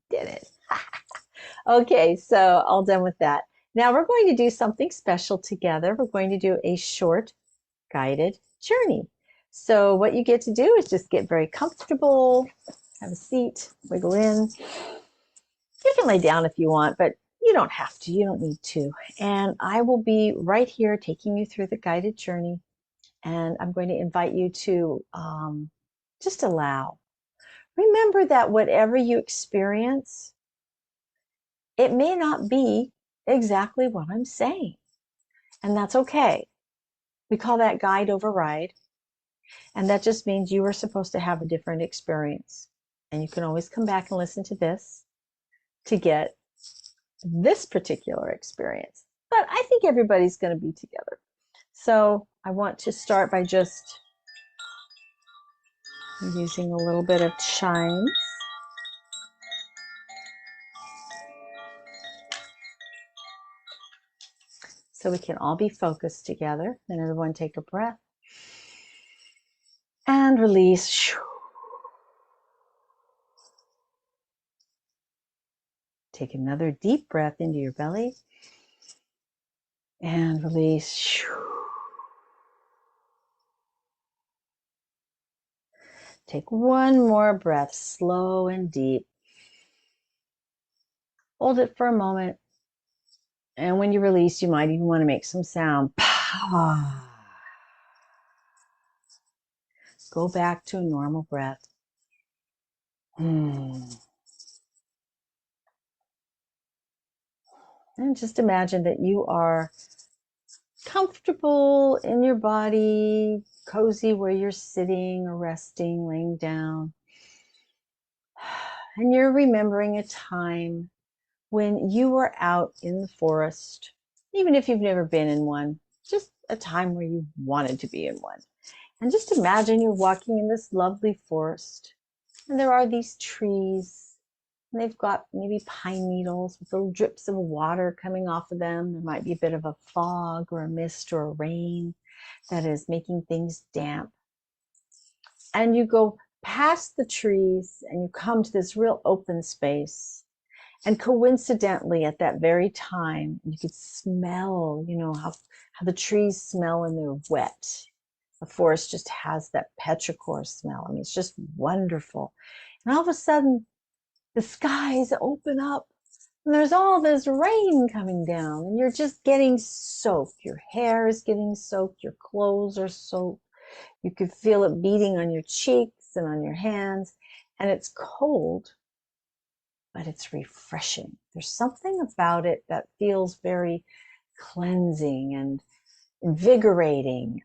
Did it. Okay, so all done with that. Now we're going to do something special together. We're going to do a short guided journey. So what you get to do is just get very comfortable, have a seat, wiggle in. You can lay down if you want, but you don't have to. You don't need to. And I will be right here taking you through the guided journey. And I'm going to invite you to just allow. Remember that whatever you experience, it may not be exactly what I'm saying. And that's okay. We call that guide override. And that just means you were supposed to have a different experience. And you can always come back and listen to this to get this particular experience. But I think everybody's going to be together. So I want to start by just using a little bit of chimes. So we can all be focused together. Then everyone take a breath and release. Take another deep breath into your belly and release. Take one more breath, slow and deep. Hold it for a moment. And when you release, you might even want to make some sound. Go back to a normal breath. And just imagine that you are comfortable in your body, cozy where you're sitting or resting, laying down. And you're remembering a time when you were out in the forest, even if you've never been in one, just a time where you wanted to be in one. And just imagine you're walking in this lovely forest, and there are these trees, and they've got maybe pine needles with little drips of water coming off of them. There might be a bit of a fog or a mist or a rain that is making things damp. And you go past the trees and you come to this real open space. And coincidentally, at that very time, you could smell, how the trees smell when they're wet. The forest just has that petrichor smell. I mean, it's just wonderful. And all of a sudden, the skies open up and there's all this rain coming down and you're just getting soaked. Your hair is getting soaked. Your clothes are soaked. You could feel it beating on your cheeks and on your hands. And it's cold, but it's refreshing. There's something about it that feels very cleansing and invigorating.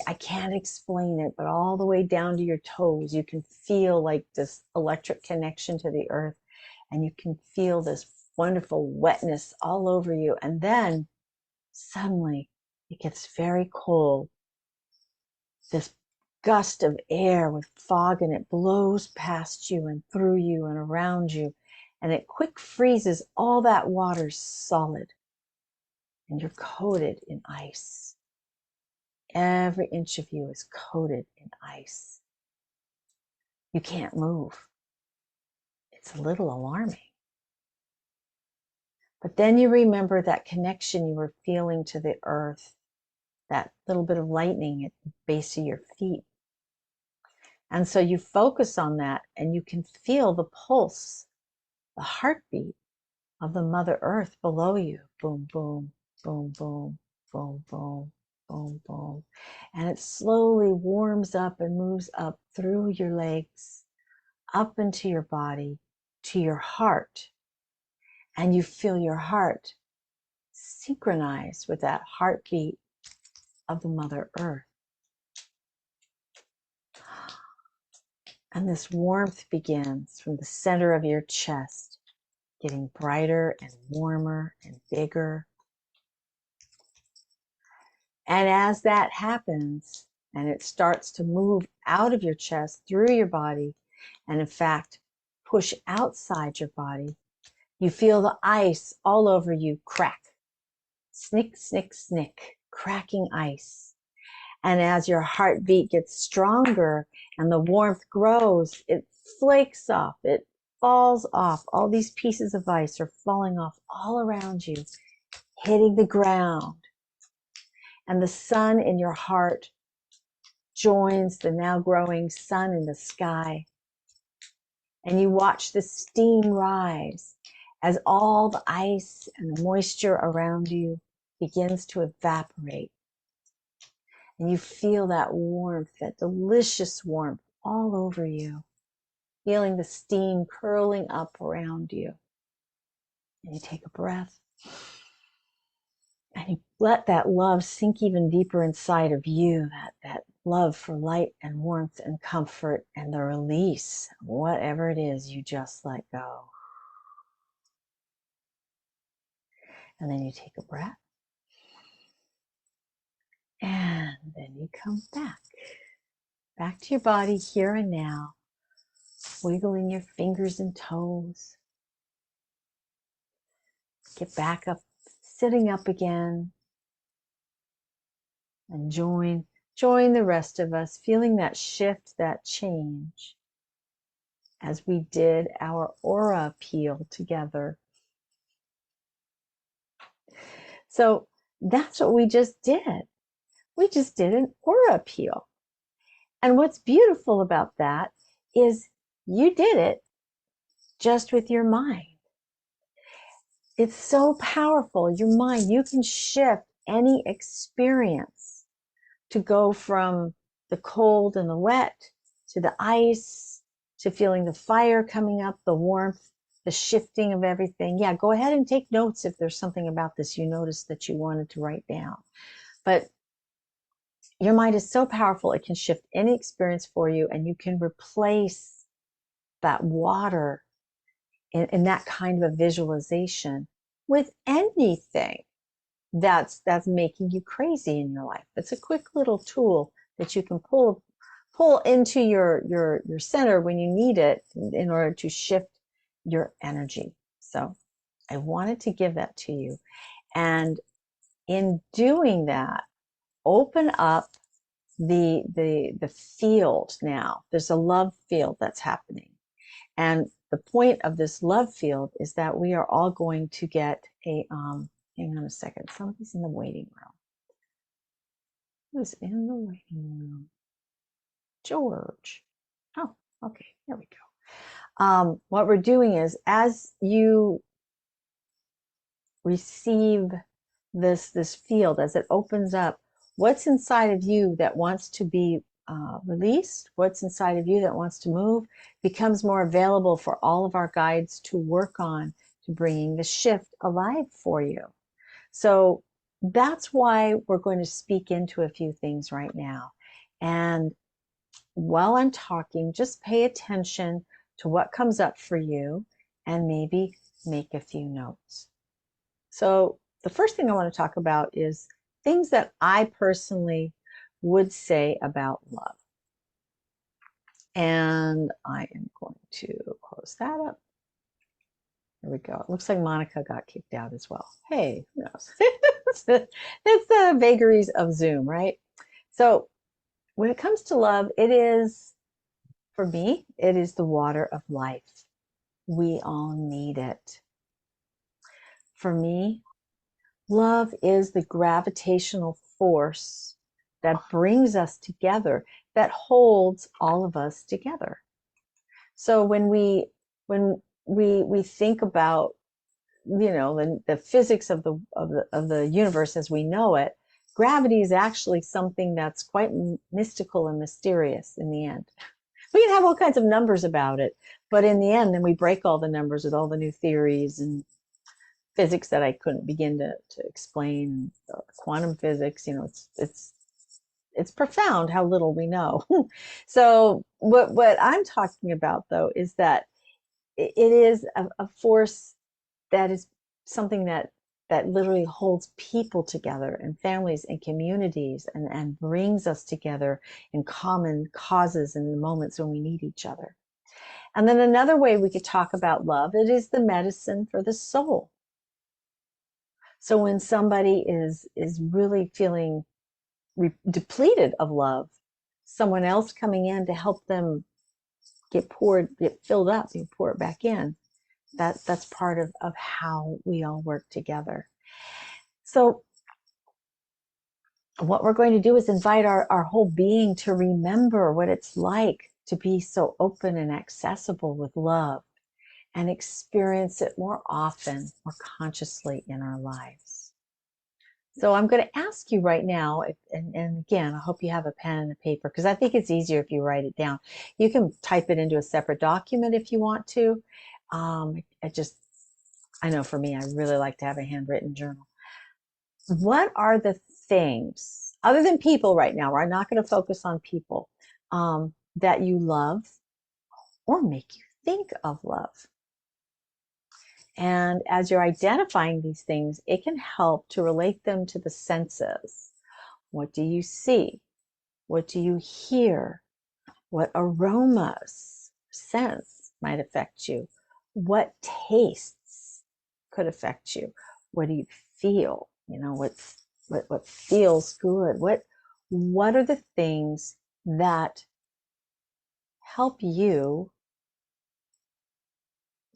I can't explain it, but all the way down to your toes, you can feel like this electric connection to the earth, and you can feel this wonderful wetness all over you. And then suddenly it gets very cold. This gust of air with fog in it blows past you and through you and around you, and it quick freezes all that water solid, and you're coated in ice. Every inch of you is coated in ice. You can't move. It's a little alarming. But then you remember that connection you were feeling to the earth, that little bit of lightning at the base of your feet. And so you focus on that and you can feel the pulse, the heartbeat of the Mother Earth below you. Boom, boom, boom, boom, boom, boom, boom, boom. And it slowly warms up and moves up through your legs, up into your body, to your heart. And you feel your heart synchronize with that heartbeat of the Mother Earth. And this warmth begins from the center of your chest, getting brighter and warmer and bigger. And as that happens, and it starts to move out of your chest, through your body, and in fact, push outside your body, you feel the ice all over you crack. Snick, snick, snick, cracking ice. And as your heartbeat gets stronger and the warmth grows, it flakes off, it falls off. All these pieces of ice are falling off all around you, hitting the ground. And the sun in your heart joins the now growing sun in the sky. And you watch the steam rise as all the ice and the moisture around you begins to evaporate. And you feel that warmth, that delicious warmth all over you, feeling the steam curling up around you. And you take a breath and you let that love sink even deeper inside of you, that love for light and warmth and comfort and the release, whatever it is, you just let go. And then you take a breath. And then you come back to your body here and now, wiggling your fingers and toes. Get back up, sitting up again, and join the rest of us, feeling that shift, that change, as we did our aura peel together. So that's what we just did. We just did an aura peel. And what's beautiful about that is you did it just with your mind. It's so powerful. Your mind, you can shift any experience to go from the cold and the wet to the ice, to feeling the fire coming up, the warmth, the shifting of everything. Yeah, go ahead and take notes if there's something about this you noticed that you wanted to write down. But your mind is so powerful, it can shift any experience for you, and you can replace that water in that kind of a visualization with anything that's making you crazy in your life. It's a quick little tool that you can pull into your center when you need it in order to shift your energy. So I wanted to give that to you. And in doing that, open up the field now. There's a love field that's happening. And the point of this love field is that we are all going to get a, hang on a second, somebody's in the waiting room. Who's in the waiting room? George. Oh, okay, there we go. What we're doing is, as you receive this field, as it opens up, what's inside of you that wants to be released, what's inside of you that wants to move, becomes more available for all of our guides to work on, to bringing the shift alive for you. So that's why we're going to speak into a few things right now. And while I'm talking, just pay attention to what comes up for you and maybe make a few notes. So the first thing I want to talk about is things that I personally would say about love. And I am going to close that up. There we go. It looks like Monica got kicked out as well. Hey, who knows? It's the vagaries of Zoom, right? So when it comes to love, it is, for me, it is the water of life. We all need it. For me, love is the gravitational force that brings us together, that holds all of us together. So when we think about, you know, the physics of the universe as we know it, gravity is actually something that's quite mystical and mysterious in the end. We can have all kinds of numbers about it, but in the end, then we break all the numbers with all the new theories and physics that I couldn't begin to explain. Quantum physics, you know, it's profound how little we know. So what I'm talking about, though, is that it is a force that is something that literally holds people together, and families and communities, and brings us together in common causes in the moments when we need each other. And then another way we could talk about love, it is the medicine for the soul. So when somebody is really feeling depleted of love, someone else coming in to help them get filled up, you pour it back in. That's part of how we all work together. So what we're going to do is invite our whole being to remember what it's like to be so open and accessible with love and experience it more often, more consciously in our lives. So I'm going to ask you right now, and again, I hope you have a pen and a paper, because I think it's easier if you write it down. You can type it into a separate document if you want to. I know for me, I really like to have a handwritten journal. What are the things, other than people right now, we're not going to focus on people, that you love or make you think of love? And as you're identifying these things, it can help to relate them to the senses. What do you see? What do you hear? What aromas, scents might affect you? What tastes could affect you? What do you feel? You know, what feels good? What are the things that help you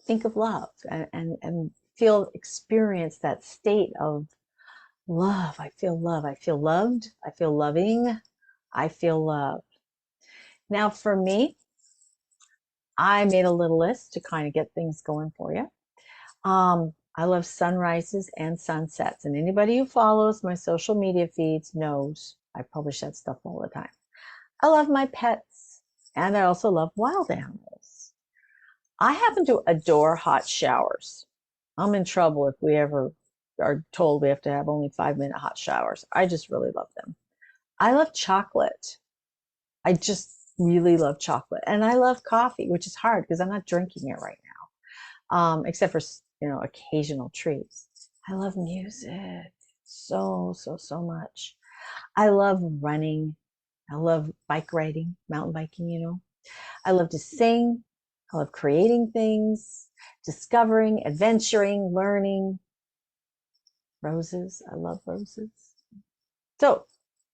think of love and experience that state of love? I feel love. I feel loved. I feel loving. I feel loved. Now, for me, I made a little list to kind of get things going for you. I love sunrises and sunsets, and anybody who follows my social media feeds knows I publish that stuff all the time. I love my pets, and I also love wild animals. I happen to adore hot showers. I'm in trouble if we ever are told we have to have only 5-minute hot showers. I just really love them. I love chocolate. I just really love chocolate. And I love coffee, which is hard because I'm not drinking it right now, except for, occasional treats. I love music so much. I love running. I love bike riding, mountain biking. I love to sing. I love creating things, discovering, adventuring, learning. Roses. I love roses. So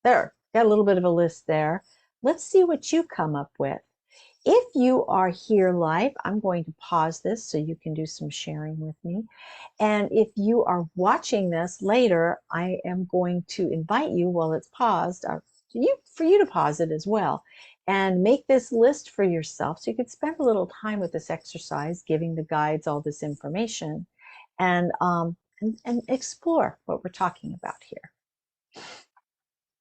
there, got a little bit of a list there. Let's see what you come up with. If you are here live, I'm going to pause this so you can do some sharing with me. And if you are watching this later, I am going to invite you while it's paused, for you to pause it as well, and make this list for yourself so you can spend a little time with this exercise, giving the guides all this information, and explore what we're talking about here.